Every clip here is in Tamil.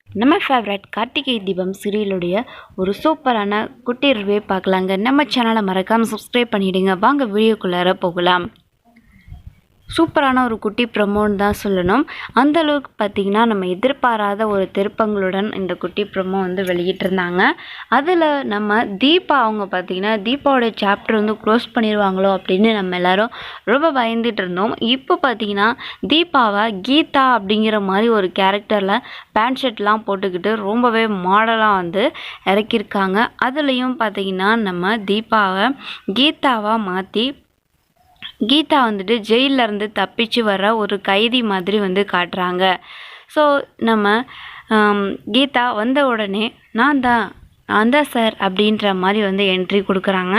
நம்ம ஃபேவரட் கார்த்திகை தீபம் சீரியலுடைய ஒரு சூப்பரான குட்டி ரிவ்யூ பார்க்கலாங்க. நம்ம சேனலை மறக்காமல் சப்ஸ்கிரைப் பண்ணிவிடுங்க. வாங்க வீடியோக்குள்ளார போகலாம். சூப்பரான ஒரு குட்டி ப்ரமோன்னு தான் சொல்லணும். அந்தளவுக்கு பார்த்திங்கன்னா நம்ம எதிர்பாராத ஒரு திருப்பங்களுடன் இந்த குட்டி ப்ரமோ வந்து வெளியிட்டிருந்தாங்க. அதில் நம்ம தீபா அவங்க பார்த்திங்கன்னா தீபாவோட சாப்டர் வந்து க்ளோஸ் பண்ணிடுவாங்களோ அப்படின்னு நம்ம எல்லோரும் ரொம்ப பயந்துட்டு இருந்தோம். இப்போ பார்த்திங்கன்னா தீபாவை கீதா அப்படிங்கிற மாதிரி ஒரு கேரக்டரில் பேண்ட் ஷர்ட்லாம் போட்டுக்கிட்டு ரொம்பவே மாடலாக வந்து இறக்கியிருக்காங்க. அதுலேயும் பார்த்திங்கன்னா நம்ம தீபாவை கீதாவாக மாற்றி கீதா வந்துட்டு ஜெயிலிருந்து தப்பிச்சு வர ஒரு கைதி மாதிரி வந்து காட்டுறாங்க. ஸோ நம்ம கீதா வந்த உடனே நான் தான் சார் அப்படின்ற மாதிரி வந்து என்ட்ரி கொடுக்குறாங்க.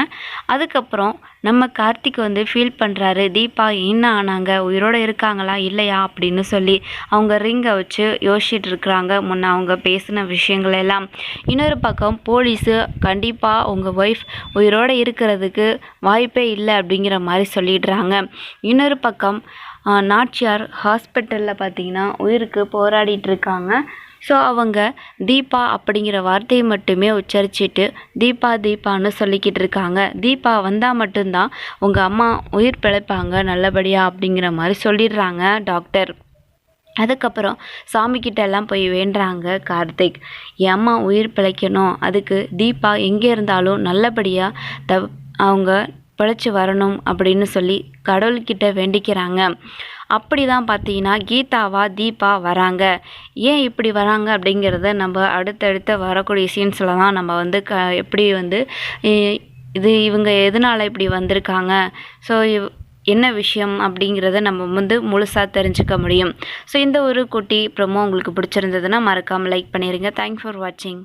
அதுக்கப்புறம் நம்ம கார்த்திக் வந்து ஃபீல் பண்ணுறாரு, தீபா என்ன ஆனாங்க, உயிரோடு இருக்காங்களா இல்லையா அப்படின்னு சொல்லி அவங்க ரிங்கை வச்சு யோசிச்சுட்டு இருக்கிறாங்க முன்ன அவங்க பேசின விஷயங்கள் எல்லாம். இன்னொரு பக்கம் போலீஸு கண்டிப்பாக உங்கள் ஒய்ஃப் உயிரோடு இருக்கிறதுக்கு வாய்ப்பே இல்லை அப்படிங்கிற மாதிரி சொல்லிடுறாங்க. இன்னொரு பக்கம் நாச்சியார் ஹாஸ்பிட்டலில் பார்த்திங்கன்னா உயிருக்கு போராடிட்டு இருக்காங்க. ஸோ அவங்க தீபா அப்படிங்கிற வார்த்தையை மட்டுமே உச்சரிச்சிட்டு தீபான்னு சொல்லிக்கிட்டு இருக்காங்க. தீபா வந்தால் மட்டும்தான் உங்கள் அம்மா உயிர் பிழைப்பாங்க நல்லபடியாக அப்படிங்கிற மாதிரி சொல்லிடுறாங்க டாக்டர். அதுக்கப்புறம் சாமிக்கிட்ட எல்லாம் போய் வேண்டுறாங்க கார்த்திக், என் அம்மா உயிர் பிழைக்கணும், அதுக்கு தீபா எங்கே இருந்தாலும் நல்லபடியாக அவங்க பிழைச்சி வரணும் அப்படின்னு சொல்லி கடவுள்கிட்ட வேண்டிக்கிறாங்க. அப்படி தான் பார்த்தீங்கன்னா கீதாவா தீபா வராங்க. ஏன் இப்படி வராங்க அப்படிங்கிறத நம்ம அடுத்தடுத்த வரக்கூடிய சீன்ஸில் தான் நம்ம வந்து எப்படி வந்து இது இவங்க எதனால் இப்படி வந்திருக்காங்க, ஸோ என்ன விஷயம் அப்படிங்கிறத நம்ம வந்து முழுசாக தெரிஞ்சுக்க முடியும். ஸோ இந்த ஒரு குட்டி ப்ரோமோ உங்களுக்கு பிடிச்சிருந்ததுன்னா மறக்காமல் லைக் பண்ணிடுங்க. தேங்க்ஸ் ஃபார் வாட்சிங்.